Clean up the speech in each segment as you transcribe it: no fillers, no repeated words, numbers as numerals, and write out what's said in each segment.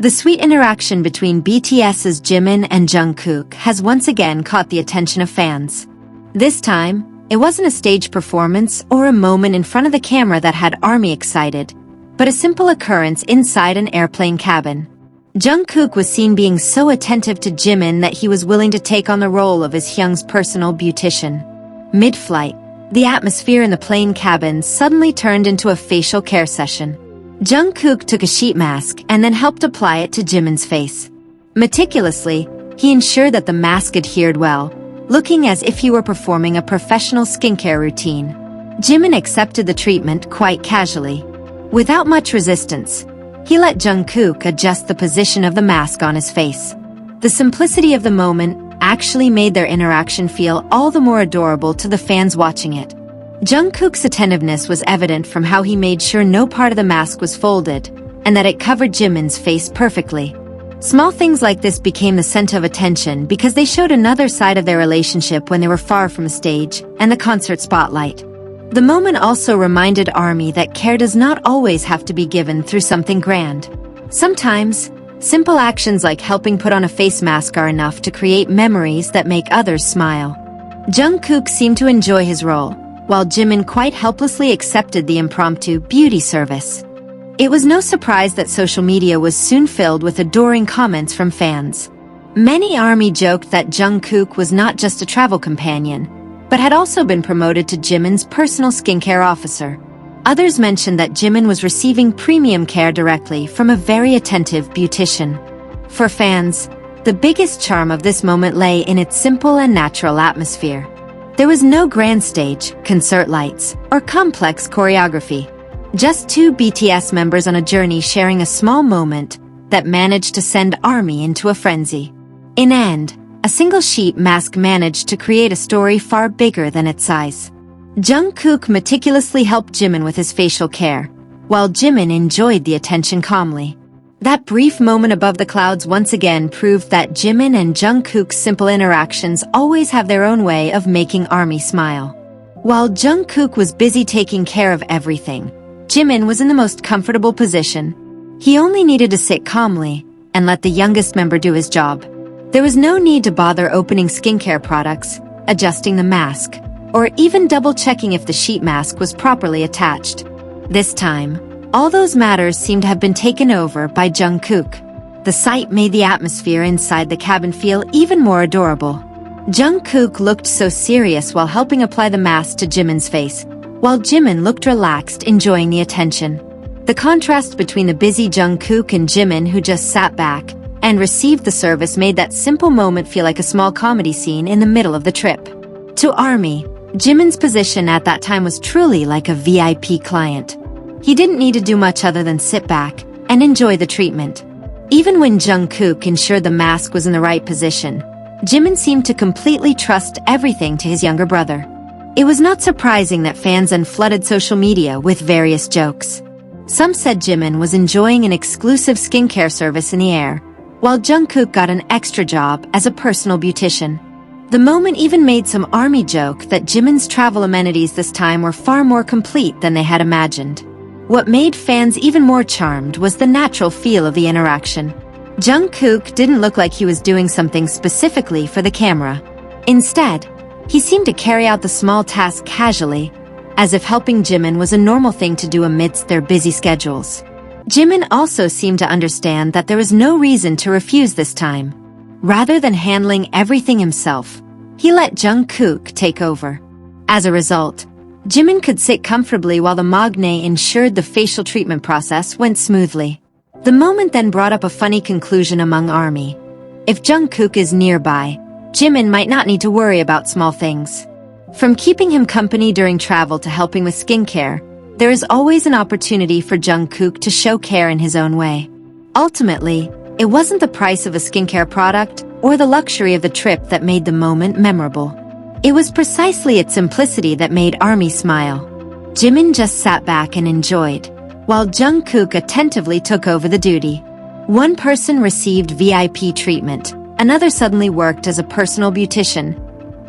The sweet interaction between BTS's Jimin and Jungkook has once again caught the attention of fans. This time, it wasn't a stage performance or a moment in front of the camera that had ARMY excited, but a simple occurrence inside an airplane cabin. Jungkook was seen being so attentive to Jimin that he was willing to take on the role of his Hyung's personal beautician. Mid-flight, the atmosphere in the plane cabin suddenly turned into a facial care session. Jungkook took a sheet mask and then helped apply it to Jimin's face. Meticulously, he ensured that the mask adhered well, looking as if he were performing a professional skincare routine. Jimin accepted the treatment quite casually. Without much resistance, he let Jungkook adjust the position of the mask on his face. The simplicity of the moment actually made their interaction feel all the more adorable to the fans watching it. Jungkook's attentiveness was evident from how he made sure no part of the mask was folded, and that it covered Jimin's face perfectly. Small things like this became the center of attention because they showed another side of their relationship when they were far from the stage and the concert spotlight. The moment also reminded ARMY that care does not always have to be given through something grand. Sometimes, simple actions like helping put on a face mask are enough to create memories that make others smile. Jungkook seemed to enjoy his role, while Jimin quite helplessly accepted the impromptu beauty service. It was no surprise that social media was soon filled with adoring comments from fans. Many ARMY joked that Jungkook was not just a travel companion, but had also been promoted to Jimin's personal skincare officer. Others mentioned that Jimin was receiving premium care directly from a very attentive beautician. For fans, the biggest charm of this moment lay in its simple and natural atmosphere. There was no grand stage, concert lights, or complex choreography. Just two BTS members on a journey sharing a small moment that managed to send ARMY into a frenzy. In end, a single sheet mask managed to create a story far bigger than its size. Jungkook meticulously helped Jimin with his facial care, while Jimin enjoyed the attention calmly. That brief moment above the clouds once again proved that Jimin and Jungkook's simple interactions always have their own way of making ARMY smile. While Jungkook was busy taking care of everything, Jimin was in the most comfortable position. He only needed to sit calmly and let the youngest member do his job. There was no need to bother opening skincare products, adjusting the mask, or even double-checking if the sheet mask was properly attached. This time, all those matters seemed to have been taken over by Jungkook. The sight made the atmosphere inside the cabin feel even more adorable. Jungkook looked so serious while helping apply the mask to Jimin's face, while Jimin looked relaxed, enjoying the attention. The contrast between the busy Jungkook and Jimin, who just sat back and received the service, made that simple moment feel like a small comedy scene in the middle of the trip. To ARMY, Jimin's position at that time was truly like a VIP client. He didn't need to do much other than sit back and enjoy the treatment. Even when Jungkook ensured the mask was in the right position, Jimin seemed to completely trust everything to his younger brother. It was not surprising that fans flooded social media with various jokes. Some said Jimin was enjoying an exclusive skincare service in the air, while Jungkook got an extra job as a personal beautician. The moment even made some ARMY joke that Jimin's travel amenities this time were far more complete than they had imagined. What made fans even more charmed was the natural feel of the interaction. Jungkook didn't look like he was doing something specifically for the camera. Instead, he seemed to carry out the small task casually, as if helping Jimin was a normal thing to do amidst their busy schedules. Jimin also seemed to understand that there was no reason to refuse this time. Rather than handling everything himself, he let Jungkook take over. As a result, Jimin could sit comfortably while the magne ensured the facial treatment process went smoothly. The moment then brought up a funny conclusion among ARMY. If Jungkook is nearby, Jimin might not need to worry about small things. From keeping him company during travel to helping with skincare, there is always an opportunity for Jungkook to show care in his own way. Ultimately, it wasn't the price of a skincare product or the luxury of the trip that made the moment memorable. It was precisely its simplicity that made ARMY smile. Jimin just sat back and enjoyed, while Jungkook attentively took over the duty. One person received VIP treatment, another suddenly worked as a personal beautician,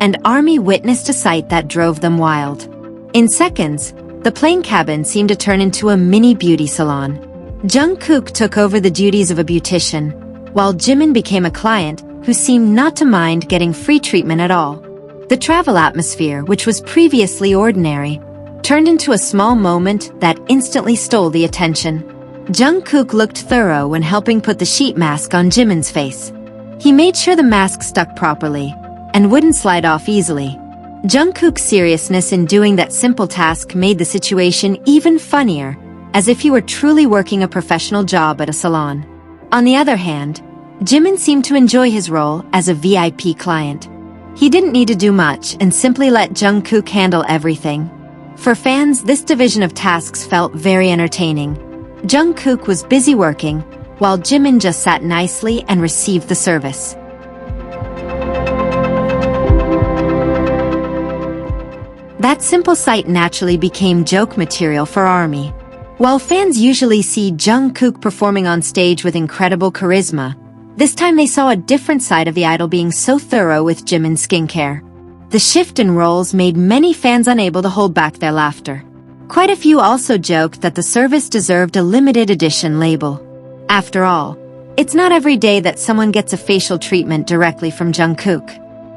and ARMY witnessed a sight that drove them wild. In seconds, the plane cabin seemed to turn into a mini beauty salon. Jungkook took over the duties of a beautician, while Jimin became a client who seemed not to mind getting free treatment at all. The travel atmosphere, which was previously ordinary, turned into a small moment that instantly stole the attention. Jungkook looked thorough when helping put the sheet mask on Jimin's face. He made sure the mask stuck properly and wouldn't slide off easily. Jungkook's seriousness in doing that simple task made the situation even funnier, as if he were truly working a professional job at a salon. On the other hand, Jimin seemed to enjoy his role as a VIP client. He didn't need to do much and simply let Jungkook handle everything. For fans, this division of tasks felt very entertaining. Jungkook was busy working, while Jimin just sat nicely and received the service. That simple sight naturally became joke material for ARMY. While fans usually see Jungkook performing on stage with incredible charisma, this time they saw a different side of the idol being so thorough with Jimin's skincare. The shift in roles made many fans unable to hold back their laughter. Quite a few also joked that the service deserved a limited edition label. After all, it's not every day that someone gets a facial treatment directly from Jungkook.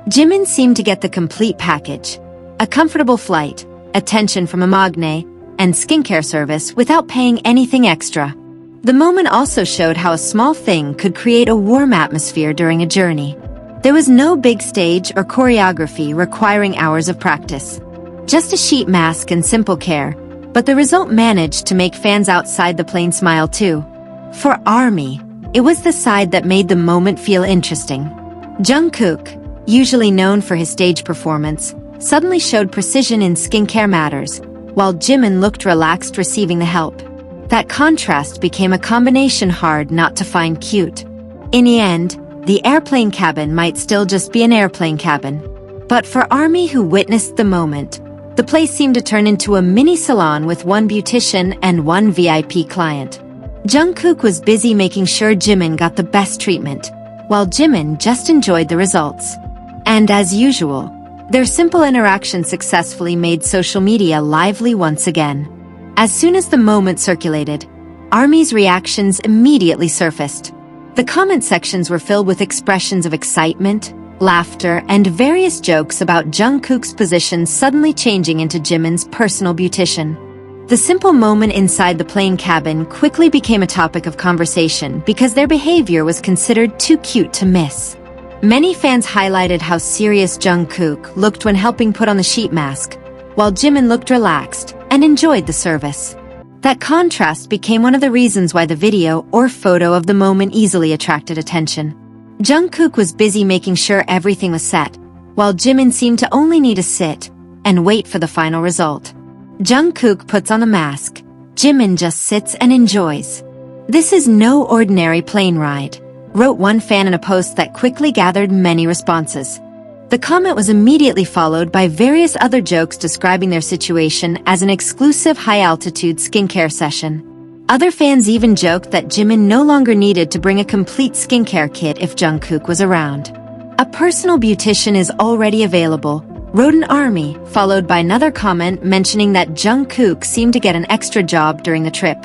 Jimin seemed to get the complete package. A comfortable flight, attention from a magne, and skincare service without paying anything extra. The moment also showed how a small thing could create a warm atmosphere during a journey. There was no big stage or choreography requiring hours of practice. Just a sheet mask and simple care, but the result managed to make fans outside the plane smile too. For ARMY, it was the side that made the moment feel interesting. Jungkook, usually known for his stage performance, suddenly showed precision in skincare matters, while Jimin looked relaxed receiving the help. That contrast became a combination hard not to find cute. In the end, the airplane cabin might still just be an airplane cabin. But for ARMY who witnessed the moment, the place seemed to turn into a mini salon with one beautician and one VIP client. Jungkook was busy making sure Jimin got the best treatment, while Jimin just enjoyed the results. And as usual, their simple interaction successfully made social media lively once again. As soon as the moment circulated, ARMY's reactions immediately surfaced. The comment sections were filled with expressions of excitement, laughter, and various jokes about Jungkook's position suddenly changing into Jimin's personal beautician. The simple moment inside the plane cabin quickly became a topic of conversation because their behavior was considered too cute to miss. Many fans highlighted how serious Jungkook looked when helping put on the sheet mask, while Jimin looked relaxed and enjoyed the service. That contrast became one of the reasons why the video or photo of the moment easily attracted attention. Jungkook was busy making sure everything was set, while Jimin seemed to only need to sit and wait for the final result. Jungkook puts on the mask, Jimin just sits and enjoys. "This is no ordinary plane ride," wrote one fan in a post that quickly gathered many responses. The comment was immediately followed by various other jokes describing their situation as an exclusive high-altitude skincare session. Other fans even joked that Jimin no longer needed to bring a complete skincare kit if Jungkook was around. "A personal beautician is already available," wrote an ARMY, followed by another comment mentioning that Jungkook seemed to get an extra job during the trip.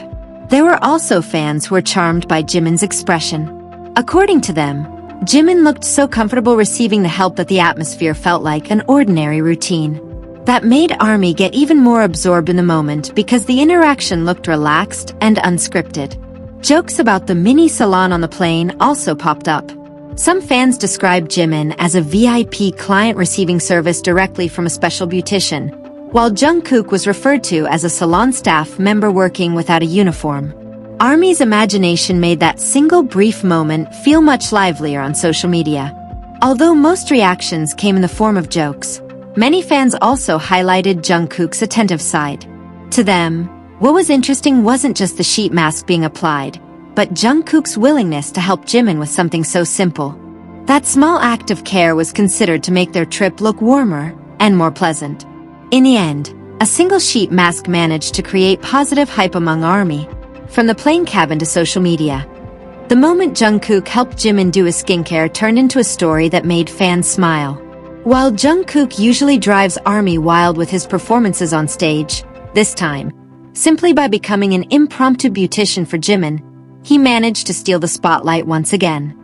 There were also fans who were charmed by Jimin's expression. According to them, Jimin looked so comfortable receiving the help that the atmosphere felt like an ordinary routine. That made ARMY get even more absorbed in the moment because the interaction looked relaxed and unscripted. Jokes about the mini salon on the plane also popped up. Some fans described Jimin as a VIP client receiving service directly from a special beautician, while Jungkook was referred to as a salon staff member working without a uniform. ARMY's imagination made that single brief moment feel much livelier on social media. Although most reactions came in the form of jokes, many fans also highlighted Jungkook's attentive side. To them, what was interesting wasn't just the sheet mask being applied, but Jungkook's willingness to help Jimin with something so simple. That small act of care was considered to make their trip look warmer and more pleasant. In the end, a single sheet mask managed to create positive hype among ARMY, from the plane cabin to social media. The moment Jungkook helped Jimin do his skincare turned into a story that made fans smile. While Jungkook usually drives ARMY wild with his performances on stage, this time, Simply by becoming an impromptu beautician for Jimin, he managed to steal the spotlight once again.